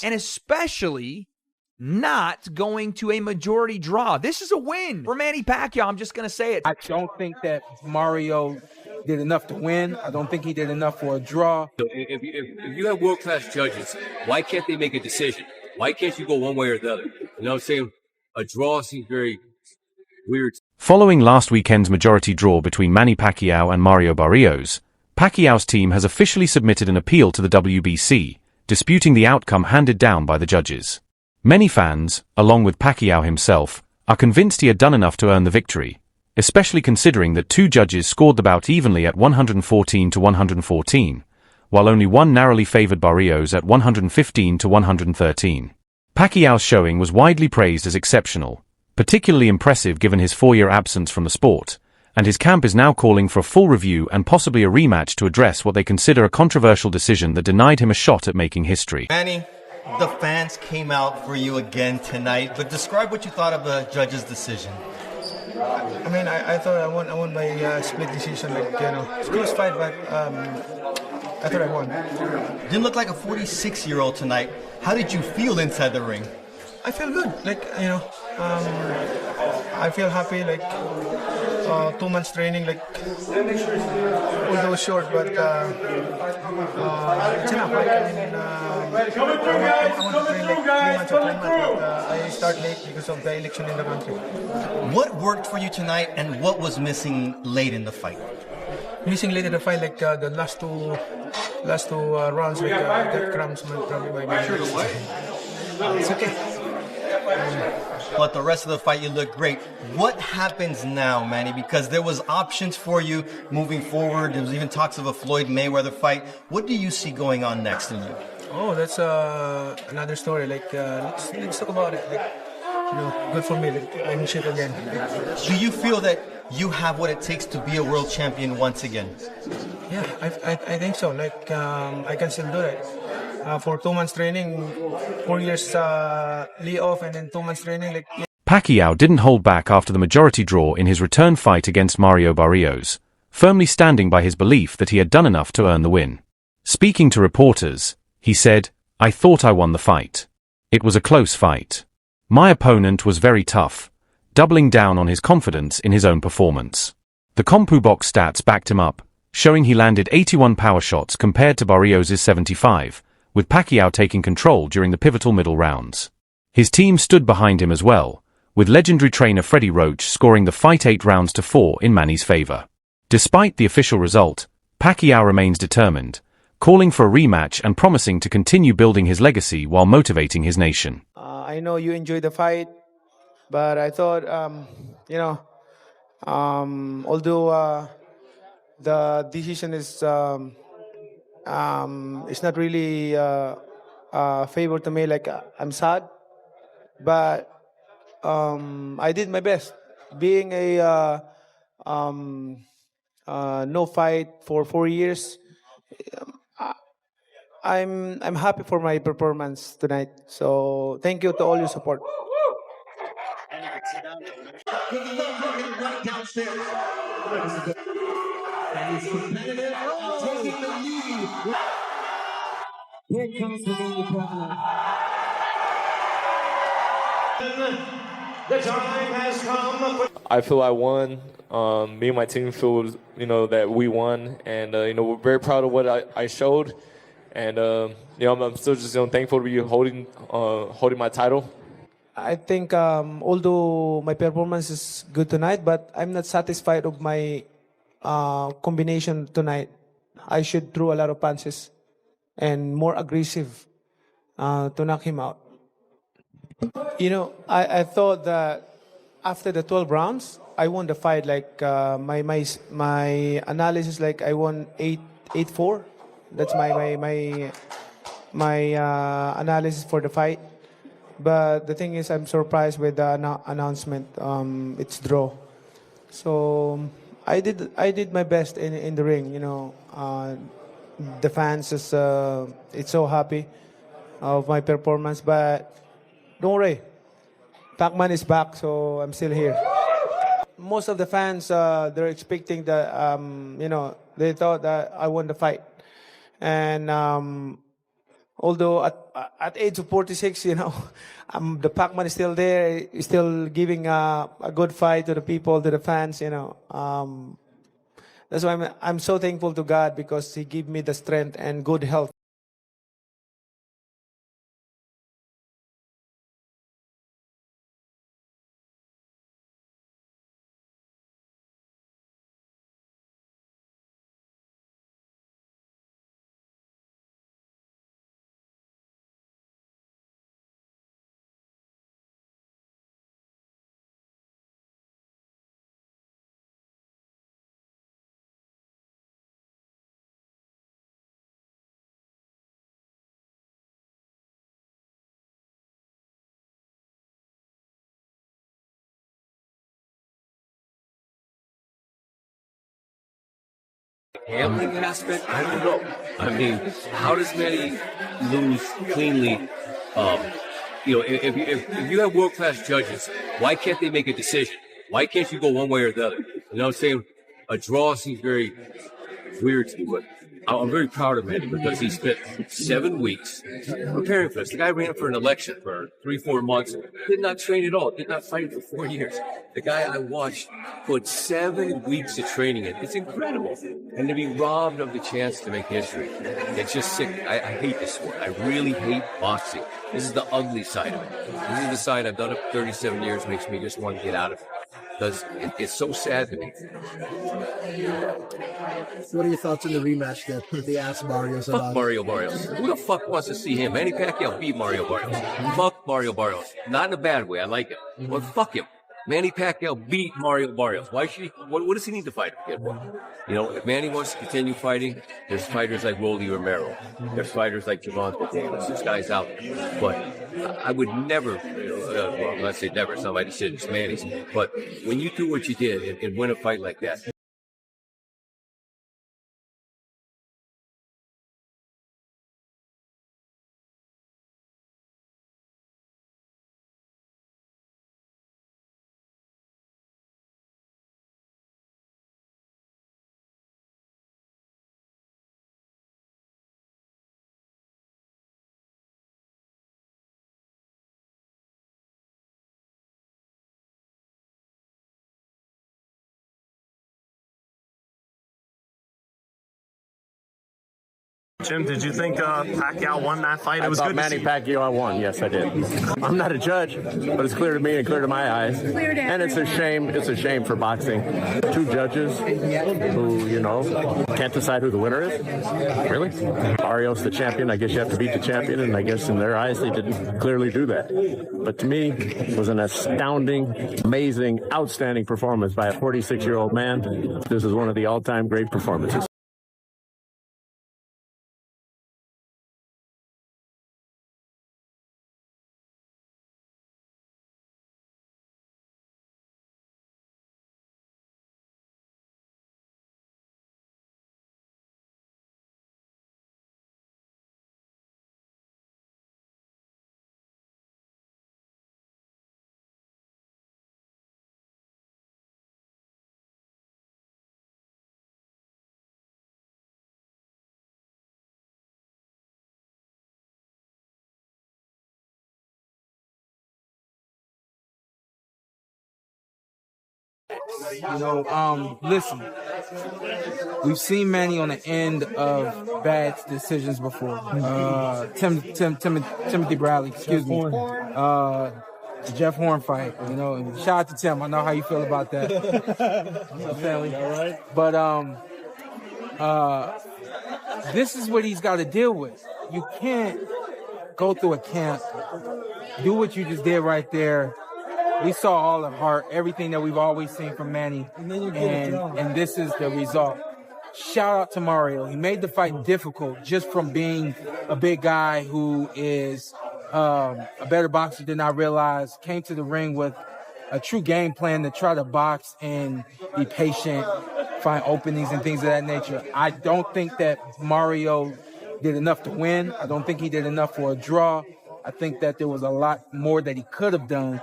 and especially not going to a majority draw. This is a win for Manny Pacquiao. I'm just going to say it. I don't think that Mario did enough to win. I don't think he did enough for a draw. So if you have world-class judges, why can't they make a decision? Why can't you go one way or the other? You know what I'm saying? A draw seems very weird. Following last weekend's majority draw between Manny Pacquiao and Mario Barrios, Pacquiao's team has officially submitted an appeal to the WBC, disputing the outcome handed down by the judges. Many fans, along with Pacquiao himself, are convinced he had done enough to earn the victory, especially considering that two judges scored the bout evenly at 114 to 114, while only one narrowly favored Barrios at 115 to 113. Pacquiao's showing was widely praised as exceptional, particularly impressive given his 4-year absence from the sport, and his camp is now calling for a full review and possibly a rematch to address what they consider a controversial decision that denied him a shot at making history. Manny, the fans came out for you again tonight, but describe what you thought of the judge's decision. I mean, I thought I won by split decision, it's a close fight, but I thought I won. Didn't look like a 46-year-old tonight. How did you feel inside the ring? I feel good, I feel happy, 2 months training, although short, but it's enough. I want to train 3 months or 5 months, but I start late because of the election in the country. What worked for you tonight, and what was missing late in the fight? Missing late in the fight, the last two rounds, I got cramps probably by it's okay. But the rest of the fight, you look great. What happens now, Manny? Because there was options for you moving forward. There was even talks of a Floyd Mayweather fight. What do you see going on next in you? Oh, that's another story. Let's talk about it. Good for me. I'm in shape again. Do you feel that you have what it takes to be a world champion once again? Yeah, I think so. I can still do it. For 2 months training, 4 years lay off, and then 2 months training. Pacquiao didn't hold back after the majority draw in his return fight against Mario Barrios, firmly standing by his belief that he had done enough to earn the win. Speaking to reporters, he said, "I thought I won the fight. It was a close fight. My opponent was very tough," doubling down on his confidence in his own performance. The CompuBox stats backed him up, showing he landed 81 power shots compared to Barrios' 75, with Pacquiao taking control during the pivotal middle rounds. His team stood behind him as well, with legendary trainer Freddie Roach scoring the fight 8 rounds to 4 in Manny's favor. Despite the official result, Pacquiao remains determined, calling for a rematch and promising to continue building his legacy while motivating his nation. I know you enjoyed the fight, but I thought, although the decision is it's not really favor to me. I'm sad, but I did my best. Being a no fight for 4 years, I'm happy for my performance tonight. So thank you to all your support. And it's competitive, taking the lead. Here comes the Manny Pacquiao. The time has come. I feel I won. Me and my team feel, that we won, and we're very proud of what I showed, and I'm still just thankful to be holding my title. I think although my performance is good tonight, but I'm not satisfied of my combination tonight. I should throw a lot of punches and more aggressive to knock him out. I thought that after the 12 rounds, I won the fight. My analysis, I won 8-4. That's my analysis for the fight. But the thing is, I'm surprised with the announcement. It's draw. So I did my best in the ring. The fans is it's so happy of my performance. But don't worry, Pac-Man is back, so I'm still here. Most of the fans they're expecting that they thought that I won the fight, and Although at age of 46, the Pac-Man is still there, is still giving a good fight to the people, to the fans. That's why I'm so thankful to God because He gave me the strength and good health. Gambling aspect, I don't know. I mean, how does Manny lose cleanly? If you have world-class judges, why can't they make a decision? Why can't you go one way or the other? You know what I'm saying? A draw seems very weird to me, but I'm very proud of Manny because he spent 7 weeks preparing for this. The guy ran for an election for 3-4 months, did not train at all, did not fight for 4 years. The guy I watched put 7 weeks of training in. It's incredible. And to be robbed of the chance to make history, it's just sick. I hate this sport. I really hate boxing. This is the ugly side of it. This is the side I've done it for 37 years, makes me just want to get out of it. Because it's so sad to me. So what are your thoughts on the rematch that they asked Barrios about? Fuck Mario Barrios. Who the fuck wants to see him? Manny Pacquiao beat Mario Barrios. Fuck Mario Barrios. Not in a bad way. I like it. But fuck him. Manny Pacquiao beat Mario Barrios. Why should he? What does he need to fight again for? If Manny wants to continue fighting, there's fighters like Rolly Romero. There's fighters like Javante Davis. There's guys out there. But I would never, well, let's say never, it's not my decision, it's Manny's. But when you do what you did and win a fight like that, Jim, did you think Pacquiao won that fight? It was good Manny Pacquiao won. Yes, I did. I'm not a judge, but it's clear to me and clear to my eyes. And it's a shame. It's a shame for boxing. 2 judges who, can't decide who the winner is. Really? Barrios, the champion. I guess you have to beat the champion, and I guess in their eyes they didn't clearly do that. But to me, it was an astounding, amazing, outstanding performance by a 46-year-old man. This is one of the all-time great performances. Listen, we've seen Manny on the end of bad decisions before. Timothy Bradley, excuse me. The Jeff Horn fight, and shout out to Tim. I know how you feel about that. Family. All right. But this is what he's got to deal with. You can't go through a camp, do what you just did right there. We saw all the heart, everything that we've always seen from Manny, and this is the result. Shout out to Mario. He made the fight difficult just from being a big guy who is a better boxer than I realized, came to the ring with a true game plan to try to box and be patient, find openings and things of that nature. I don't think that Mario did enough to win. I don't think he did enough for a draw. I think that there was a lot more that he could have done.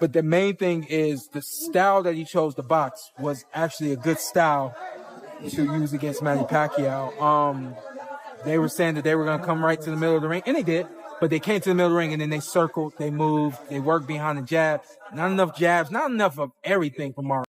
But the main thing is the style that he chose to box was actually a good style to use against Manny Pacquiao. They were saying that they were going to come right to the middle of the ring, and they did. But they came to the middle of the ring, and then they circled, they moved, they worked behind the jab. Not enough jabs, not enough of everything from Mario.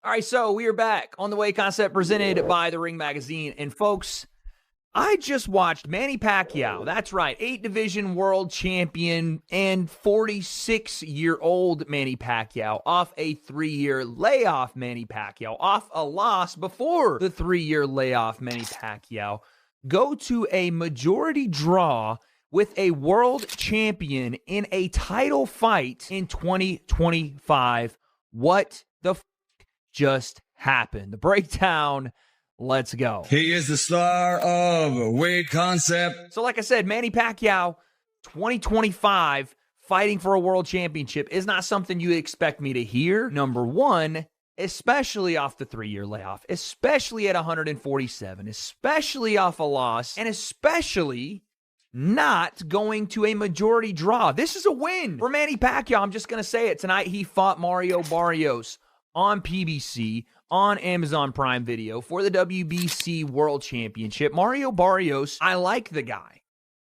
All right, so we are back on the Way Concept presented by the Ring Magazine. And folks, I just watched Manny Pacquiao. That's right, 8-division world champion and 46-year-old Manny Pacquiao off a 3-year layoff. Manny Pacquiao off a loss before the 3-year layoff. Manny Pacquiao go to a majority draw with a world champion in a title fight in 2025. What the just happened? The breakdown. Let's go. He is the star of Weight Concept. So like I said, Manny Pacquiao, 2025, fighting for a world championship is not something you expect me to hear. Number one, especially off the 3-year layoff, especially at 147, especially off a loss, and especially not going to a majority draw. This is a win for Manny Pacquiao. I'm just going to say it. Tonight, he fought Mario Barrios on PBC, on Amazon Prime Video for the WBC World Championship. Mario Barrios, I like the guy,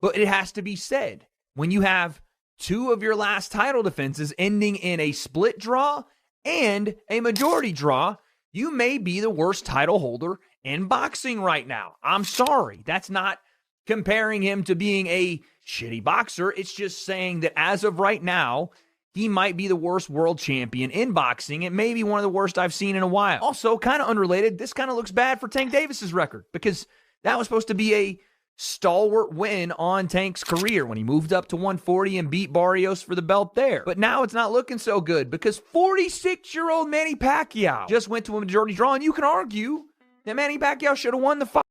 but it has to be said, when you have 2 of your last title defenses ending in a split draw and a majority draw, you may be the worst title holder in boxing right now. I'm sorry. That's not comparing him to being a shitty boxer. It's just saying that as of right now, he might be the worst world champion in boxing. It may be one of the worst I've seen in a while. Also, kind of unrelated, this kind of looks bad for Tank Davis's record because that was supposed to be a stalwart win on Tank's career when he moved up to 140 and beat Barrios for the belt there. But now it's not looking so good because 46-year-old Manny Pacquiao just went to a majority draw, and you can argue that Manny Pacquiao should have won the fight.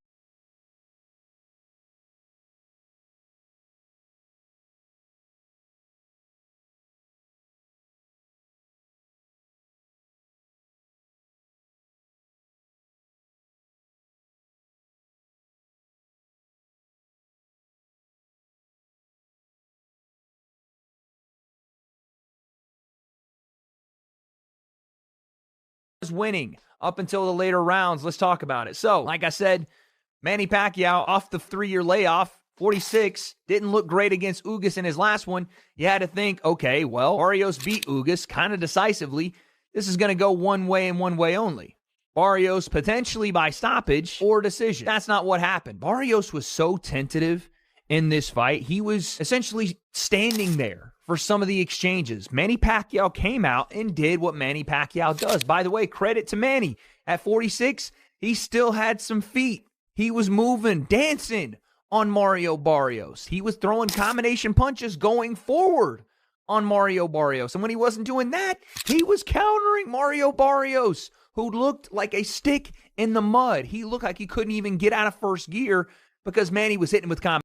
Winning up until the later rounds. Let's talk about it. So, like I said, Manny Pacquiao off the 3-year layoff, 46, didn't look great against Ugas in his last one. You had to think, okay, well, Barrios beat Ugas kind of decisively. This is going to go one way and one way only. Barrios potentially by stoppage or decision. That's not what happened. Barrios was so tentative in this fight. He was essentially standing there for some of the exchanges. Manny Pacquiao came out and did what Manny Pacquiao does. By the way, credit to Manny. At 46, he still had some feet. He was moving, dancing on Mario Barrios. He was throwing combination punches going forward on Mario Barrios. And when he wasn't doing that, he was countering Mario Barrios, who looked like a stick in the mud. He looked like he couldn't even get out of first gear because Manny was hitting with combination.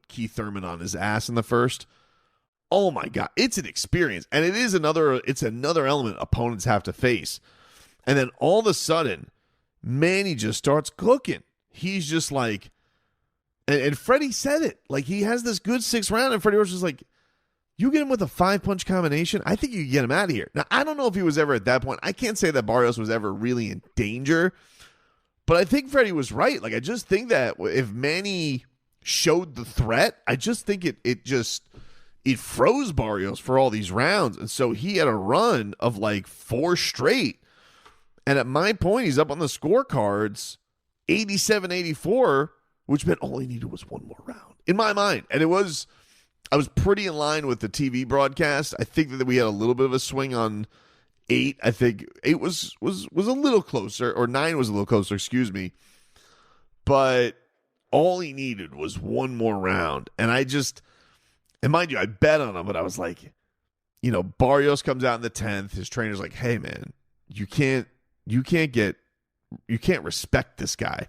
Keith Thurman on his ass in the first. Oh my God, it's an experience, and it's another element opponents have to face. And then all of a sudden, Manny just starts cooking. He's just like, and Freddie said it, like he has this good 6th round, and Freddie was just like, you get him with a 5-punch combination, I think you can get him out of here. Now, I don't know if he was ever at that point. I can't say that Barrios was ever really in danger, but I think Freddie was right. Like, I just think that if Manny showed the threat, I just think it just it froze Barrios for all these rounds. And so he had a run of like 4 straight. And at my point, he's up on the scorecards 87-84, which meant all he needed was one more round in my mind. And I was pretty in line with the TV broadcast. I think that we had a little bit of a swing on 8. I think 8 was a little closer, or 9 was a little closer, excuse me. But all he needed was one more round. And mind you, I bet on him, but I was like, Barrios comes out in the 10th. His trainer's like, hey man, you can't respect this guy.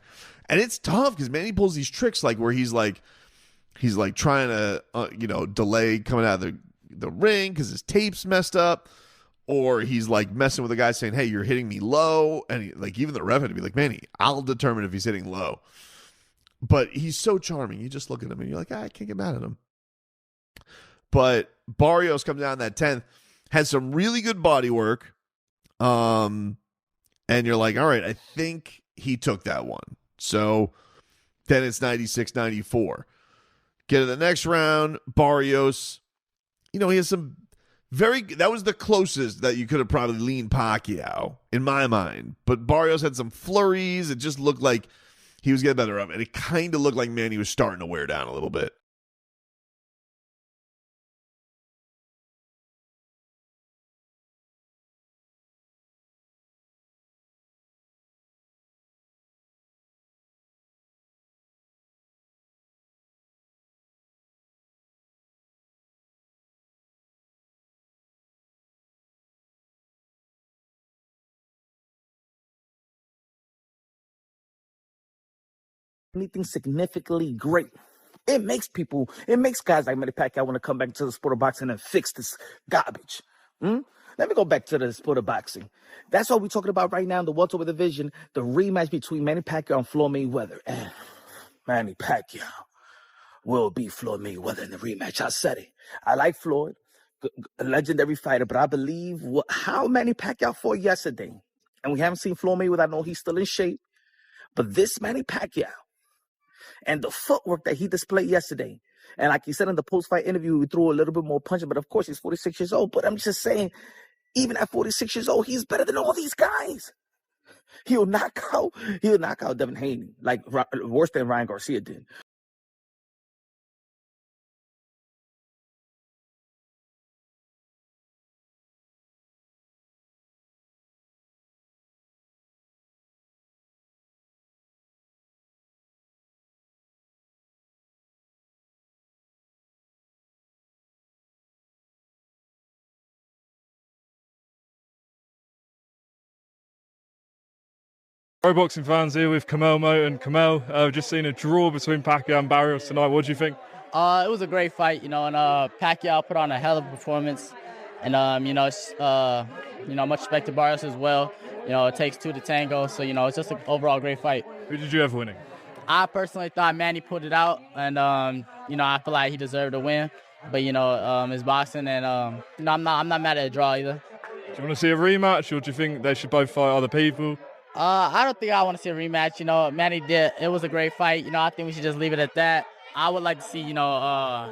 And it's tough because Manny pulls these tricks like where he's like trying to delay coming out of the ring because his tape's messed up, or he's like messing with the guy saying, hey, you're hitting me low, and even the ref had to be like, Manny, I'll determine if he's hitting low. But he's so charming. You just look at him and you're like, I can't get mad at him. But Barrios comes down that 10th, has some really good body work, and you're like, all right, I think he took that one. So then it's 96-94. Get to the next round, Barrios, he has some that was the closest that you could have probably leaned Pacquiao, in my mind. But Barrios had some flurries. It just looked like he was getting better up, and it kind of looked like Manny was starting to wear down a little bit. Anything significantly great. It makes guys like Manny Pacquiao want to come back to the sport of boxing and fix this garbage. Let me go back to the sport of boxing. That's what we're talking about right now in the welterweight division, the rematch between Manny Pacquiao and Floyd Mayweather. And Manny Pacquiao will beat Floyd Mayweather in the rematch. I said it. I like Floyd, a legendary fighter, but I believe how Manny Pacquiao fought yesterday, and we haven't seen Floyd Mayweather. I know he's still in shape, but this Manny Pacquiao, and the footwork that he displayed yesterday. And like you said in the post-fight interview, he threw a little bit more punch, but of course he's 46 years old. But I'm just saying, even at 46 years old, he's better than all these guys. He'll knock out Devin Haney, like worse than Ryan Garcia did. Pro boxing fans here with Kamelmo and Kamel. I've just seen a draw between Pacquiao and Barrios tonight. What do you think? It was a great fight, and Pacquiao put on a hell of a performance, and much respect to Barrios as well. It takes 2 to tango, so it's just an overall great fight. Who did you have winning? I personally thought Manny put it out, and I feel like he deserved a win, but it's boxing, and I'm not mad at a draw either. Do you want to see a rematch, or do you think they should both fight other people? I don't think I want to see a rematch. Manny did. It was a great fight. I think we should just leave it at that. I would like to see, Pacquiao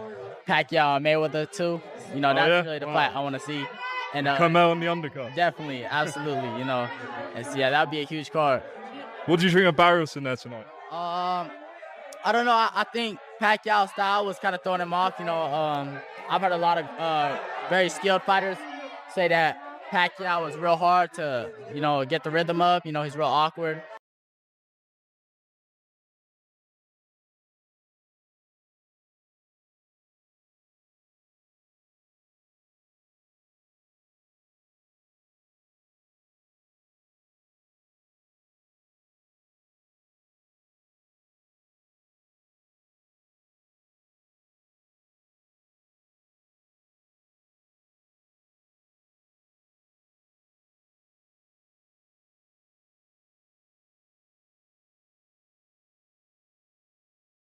and Mayweather too. That's really the fight I want to see. And Kamel on the undercard. Definitely, absolutely. And that would be a huge card. What do you think of Barrios in there tonight? I don't know. I think Pacquiao's style was kind of throwing him off. I've heard a lot of very skilled fighters say that Pacquiao was real hard to, get the rhythm up. He's real awkward.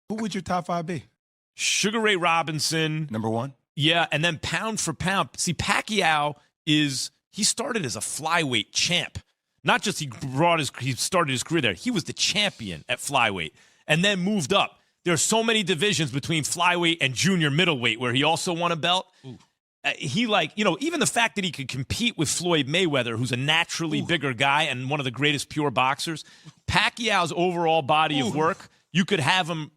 Who would your top 5 be? Sugar Ray Robinson. Number 1? Yeah, and then pound for pound. See, Pacquiao he started as a flyweight champ. Not just he started his career there. He was the champion at flyweight and then moved up. There's so many divisions between flyweight and junior middleweight where he also won a belt. Even the fact that he could compete with Floyd Mayweather, who's a naturally bigger guy and one of the greatest pure boxers, Pacquiao's overall body of work, you could have him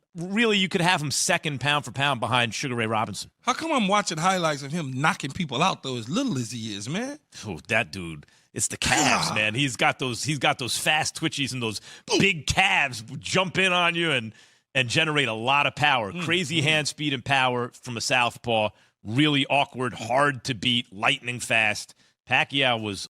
second pound for pound behind Sugar Ray Robinson. How come I'm watching highlights of him knocking people out, though, as little as he is, man? Oh, that dude. It's the calves, man. He's got those fast twitchies and those big calves jump in on you and generate a lot of power. Crazy hand speed and power from a southpaw. Really awkward, hard to beat, lightning fast. Pacquiao was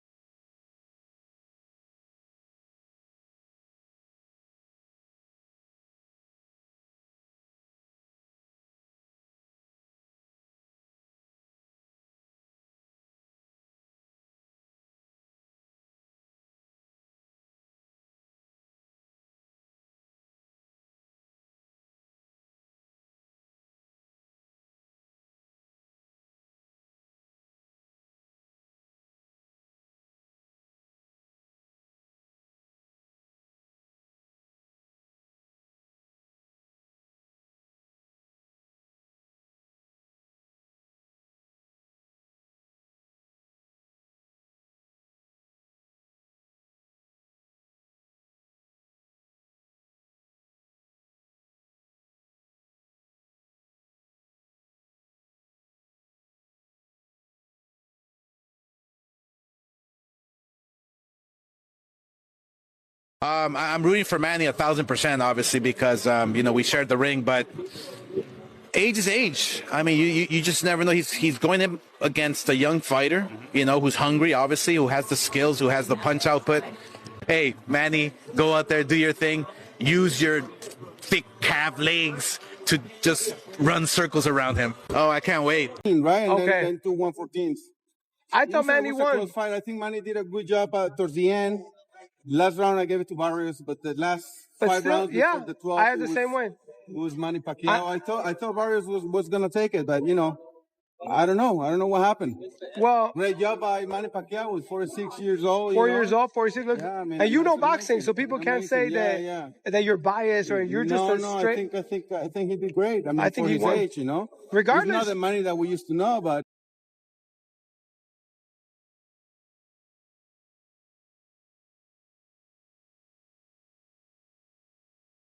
I'm rooting for Manny 1,000%, obviously, because we shared the ring. But age is age. I mean, you just never know. He's going in against a young fighter, who's hungry, obviously, who has the skills, who has the punch output. Hey, Manny, go out there, do your thing. Use your thick calf legs to just run circles around him. Oh, I can't wait. Right, and then 2 114s. I thought Manny won. Close fight. I think Manny did a good job towards the end. Last round I gave it to Barrios, but the last 5 rounds, yeah, the 12, I had the same way. It was Manny Pacquiao. I thought Barrios was gonna take it, but I don't know. I don't know what happened. Well, great job by Manny Pacquiao. Was 46 years old. 46. Look, yeah, and you know boxing, so people can't say that you're biased or you're just straight. I think he did great. I mean, I think for he his won. age, Regardless, it's not the money that we used to know, but